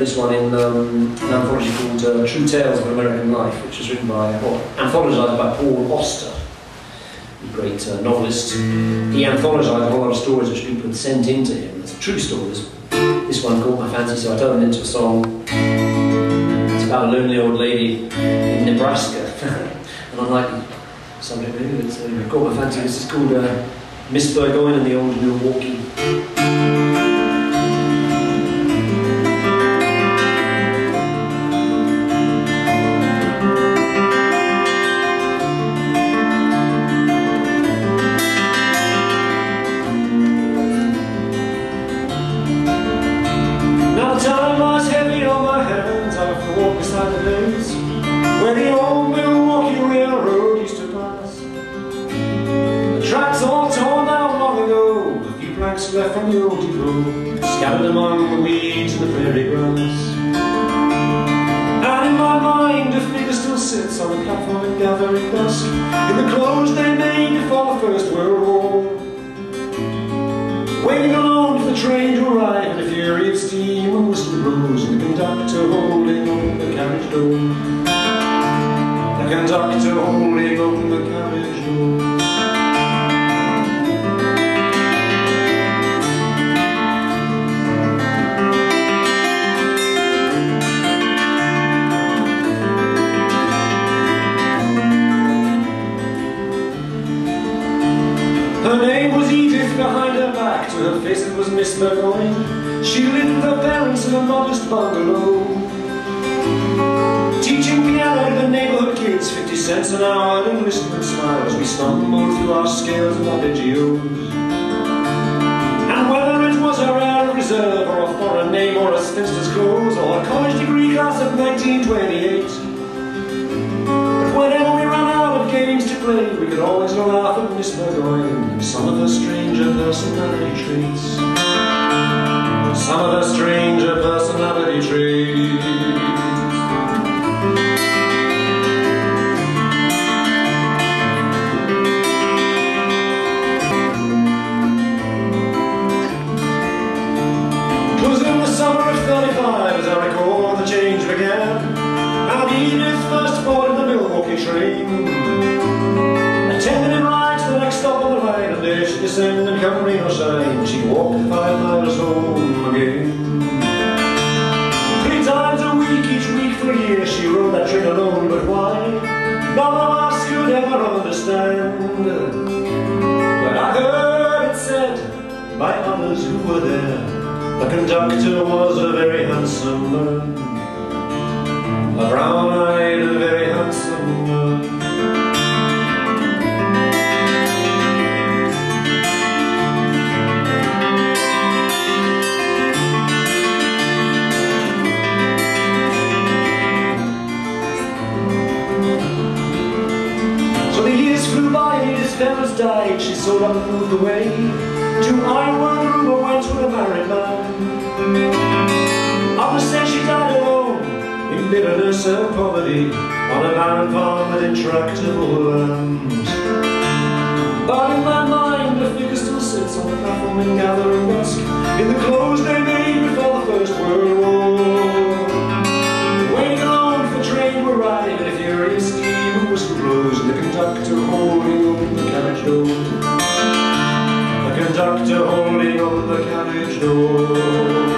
this one in an anthology called True Tales of American Life, which was written by, or anthologized by Paul Auster, the great novelist. He anthologized a whole lot of stories which people had sent in to him. It's true stories. This one caught my fancy, so I turned it into a song. It's about a lonely old lady in Nebraska. An unlikely subject, maybe, but it caught my fancy. This is called Miss Burgoyne in the Old Milwaukee. Where the old Milwaukee Railroad used to pass. The tracks all torn down long ago, a few planks left from the old depot, scattered among the weeds and the prairie grass. And in my mind a figure still sits on the platform in gathering dusk, in the clothes they made before the First World War, waiting alone for the train to arrive in a fury of steam and whistle blows, and the conductor holding on the carriage door. The conductor holding on the carriage door. Her name was Edith, behind her back to her face it was Miss Burgoyne. She lived with her parents in a modest bungalow, teaching piano to the neighborhood kids, 50 cents an hour, and listen and smile as we stumbled through our scales and arpeggios. And whether it was her air of reserve, or a foreign name, or a spinster's clothes, or a college degree class of 1928, but whenever we ran out of games to play, we could always laugh at Miss Burgoyne and some of her stranger personality traits. Some of her stranger personality traits. Summer of 35, as I recall, the change began, and Edith first boarded the Milwaukee train, attended him right to the next stop on the line, and there she'd descend and come rain or shine, she'd walk the 5 miles home again. 3 times a week, each week for a year, she rode that train alone, but why? None of us could ever understand. But I heard it said by others who were there, the conductor was a very handsome man, a brown-eyed and very handsome man. So the years flew by and Edith's parents died. She sold up and moved away to Iowa, the rumor went with a married man. Others say she died alone, in bitterness and poverty, on a barren farm with intractable lands. But in my mind, the figure still sits on the platform in gathering dusk, in the clothes they made before the First World War, waiting alone for the train to arrive in a fury of steam and whistle blows, and the conductor holding open the carriage door. The conductor holding on the carriage door.